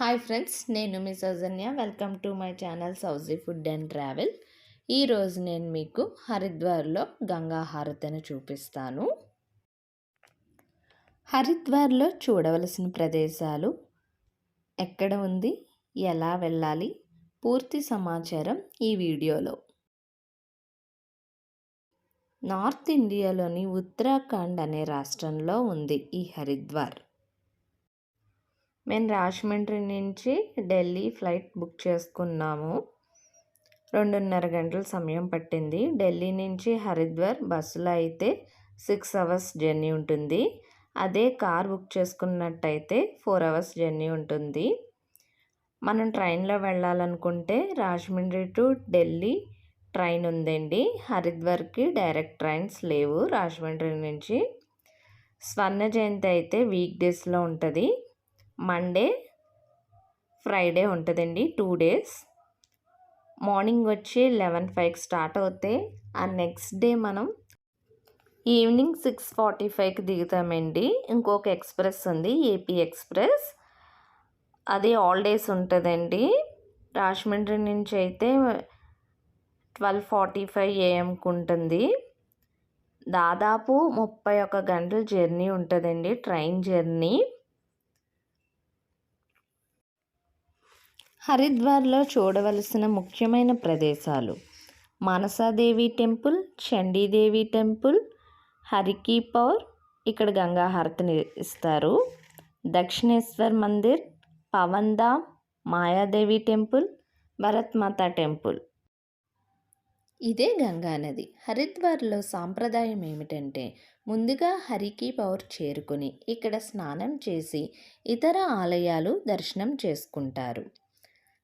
Hi friends, నేను మీ Soujanya. Welcome to my channel Souji food and travel. ఈరోజు నేను మీకు హరిద్వార్లో గంగా హారతిని చూపిస్తాను. హరిద్వార్లో చూడవలసిన ప్రదేశాలు ఎక్కడ ఉంది, ఎలా వెళ్ళాలి, పూర్తి సమాచారం ఈ వీడియోలో. నార్త్ ఇండియాలోని ఉత్తరాఖండ్ అనే రాష్ట్రంలో ఉంది ఈ హరిద్వార్. మేము రాజమండ్రి నుంచి ఢిల్లీ ఫ్లైట్ బుక్ చేసుకున్నాము. 2.5 గంటల సమయం పట్టింది. ఢిల్లీ నుంచి హరిద్వార్ బస్సులో అయితే 6 అవర్స్ జర్నీ ఉంటుంది. అదే కార్ బుక్ చేసుకున్నట్టయితే 4 అవర్స్ జర్నీ ఉంటుంది. మనం ట్రైన్లో వెళ్ళాలనుకుంటే రాజమండ్రి టు ఢిల్లీ ట్రైన్ ఉందండి. హరిద్వార్కి డైరెక్ట్ ట్రైన్స్ లేవు రాజమండ్రి నుంచి. స్వర్ణ జయంతి అయితే వీక్ డేస్లో ఉంటుంది. మండే ఫ్రైడే ఉంటుందండి, 2 డేస్. మార్నింగ్ వచ్చి 11:05కి స్టార్ట్ అవుతే ఆ నెక్స్ట్ డే మనం ఈవినింగ్ 6:45కి దిగుతామండి. ఇంకొక ఎక్స్ప్రెస్ ఉంది, ఏపీ ఎక్స్ప్రెస్. అది ఆల్ డేస్ ఉంటుందండి. రాజమండ్రి నుంచి అయితే 12:45 AM ఉంటుంది. దాదాపు 31 గంటల జర్నీ ఉంటుందండి, ట్రైన్ జర్నీ. హరిద్వార్లో చూడవలసిన ముఖ్యమైన ప్రదేశాలు: మానసాదేవి టెంపుల్, చండీదేవి టెంపుల్, హరికి పౌర్, ఇక్కడ గంగా హారతిని ఇస్తారు, దక్షిణేశ్వర్ మందిర్, పవన్ ధామ్, మాయాదేవి టెంపుల్, భరత్ మాతా టెంపుల్. ఇదే గంగా నది. హరిద్వార్లో సాంప్రదాయం ఏమిటంటే, ముందుగా హరికి పౌర్ చేరుకుని ఇక్కడ స్నానం చేసి ఇతర ఆలయాలు దర్శనం చేసుకుంటారు.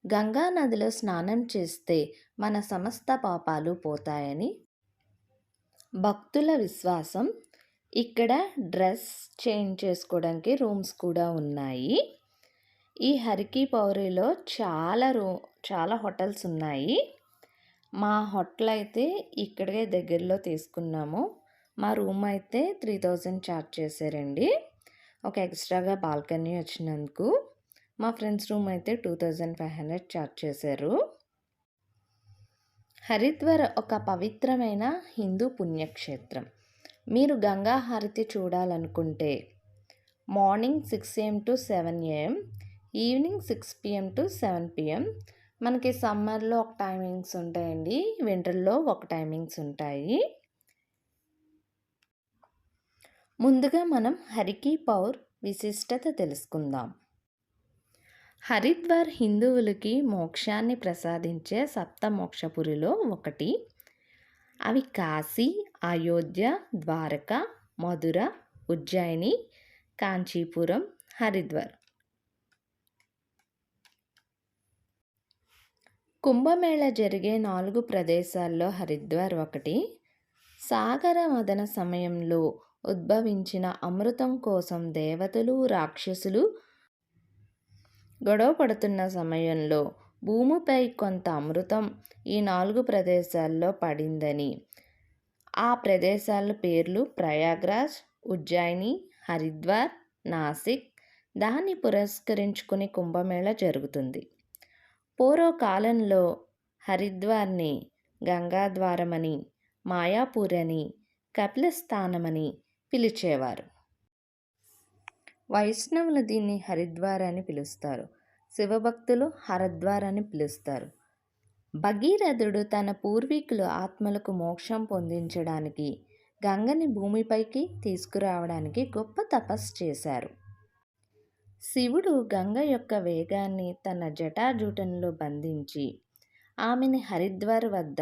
గంగా నదిలో స్నానం చేస్తే మన సమస్త పాపాలు పోతాయని భక్తుల విశ్వాసం. ఇక్కడ డ్రెస్ చేంజ్ చేసుకోవడానికి రూమ్స్ కూడా ఉన్నాయి. ఈ హరికి పౌరిలో చాలా హోటల్స్ ఉన్నాయి. మా హోటల్ అయితే ఇక్కడే దగ్గరలో తీసుకున్నాము. మా రూమ్ అయితే 3000 ఛార్జ్ చేశారండి, ఒక ఎక్స్ట్రాగా బాల్కనీ వచ్చినందుకు. మా ఫ్రెండ్స్ రూమ్ అయితే 2500 ఛార్జ్ చేశారు. హరిద్వార్ ఒక పవిత్రమైన హిందూ పుణ్యక్షేత్రం. మీరు గంగా హారతి చూడాలనుకుంటే morning 6 AM to 7 AM, evening 6 PM to 7 PM. మనకి సమ్మర్లో ఒక టైమింగ్స్ ఉంటాయండి, వింటర్లో ఒక టైమింగ్స్ ఉంటాయి. ముందుగా మనం హరికి పౌర్ విశిష్టత తెలుసుకుందాం. హరిద్వార్ హిందువులకి మోక్షాన్ని ప్రసాదించే సప్తమోక్షపురిలో ఒకటి. అవి కాశీ, అయోధ్య, ద్వారక, మధుర, ఉజ్జయిని, కాంచీపురం, హరిద్వార్. కుంభమేళ జరిగే 4 ప్రదేశాల్లో హరిద్వార్ ఒకటి. సాగర మదన సమయంలో ఉద్భవించిన అమృతం కోసం దేవతలు, రాక్షసులు గొడవ పడుతున్న సమయంలో భూమిపై కొంత అమృతం ఈ 4 ప్రదేశాల్లో పడిందని, ఆ ప్రదేశాల పేర్లు ప్రయాగ్రాజ్, ఉజ్జయిని, హరిద్వార్, నాసిక్. దాన్ని పురస్కరించుకుని కుంభమేళ జరుగుతుంది. పూర్వకాలంలో హరిద్వార్ని గంగాద్వారమని, మాయాపూర్ అని, కపిలస్థానమని పిలిచేవారు. వైష్ణవులు దీన్ని హరిద్వార్ అని పిలుస్తారు. శివభక్తులు హరిద్వార్ అని పిలుస్తారు. భగీరథుడు తన పూర్వీకుల ఆత్మలకు మోక్షం పొందించడానికి గంగని భూమిపైకి తీసుకురావడానికి గొప్ప తపస్సు చేశారు. శివుడు గంగ యొక్క వేగాన్ని తన జటాజూటంలో బంధించి ఆమెని హరిద్వార్ వద్ద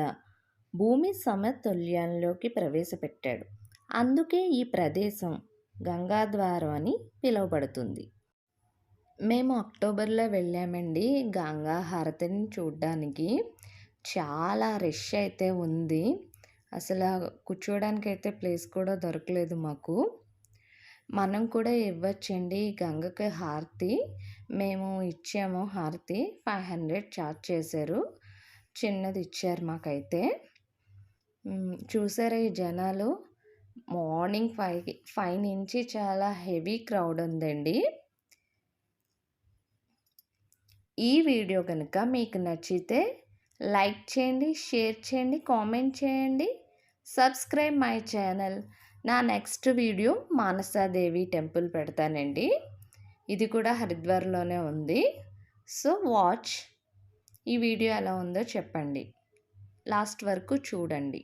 భూమి సమతుల్యంలోకి ప్రవేశపెట్టాడు. అందుకే ఈ ప్రదేశం గంగాద్వారం అని పిలువబడుతుంది. మేము అక్టోబర్లో వెళ్ళామండి గంగా హారతిని చూడడానికి. చాలా రష్ అయితే ఉంది, అసలు కూర్చోడానికి అయితే ప్లేస్ కూడా దొరకలేదు మాకు. మనం కూడా ఇవ్వచ్చండి గంగకి హారతి. మేము ఇచ్చాము హారతి, 500 ఛార్జ్ చేశారు. చిన్నది ఇచ్చారు మాకైతే. చూసారా ఈ జనాలు, మార్నింగ్ 5 నుంచి చాలా హెవీ క్రౌడ్ ఉందండి. ఈ వీడియో కనుక మీకు నచ్చితే లైక్ చేయండి, షేర్ చేయండి, కామెంట్ చేయండి, సబ్స్క్రైబ్ మై ఛానల్. నా నెక్స్ట్ వీడియో మానసాదేవి టెంపుల్ పెడతానండి. ఇది కూడా హరిద్వార్లోనే ఉంది. So watch. ఈ వీడియో ఎలా ఉందో చెప్పండి. లాస్ట్ వరకు చూడండి.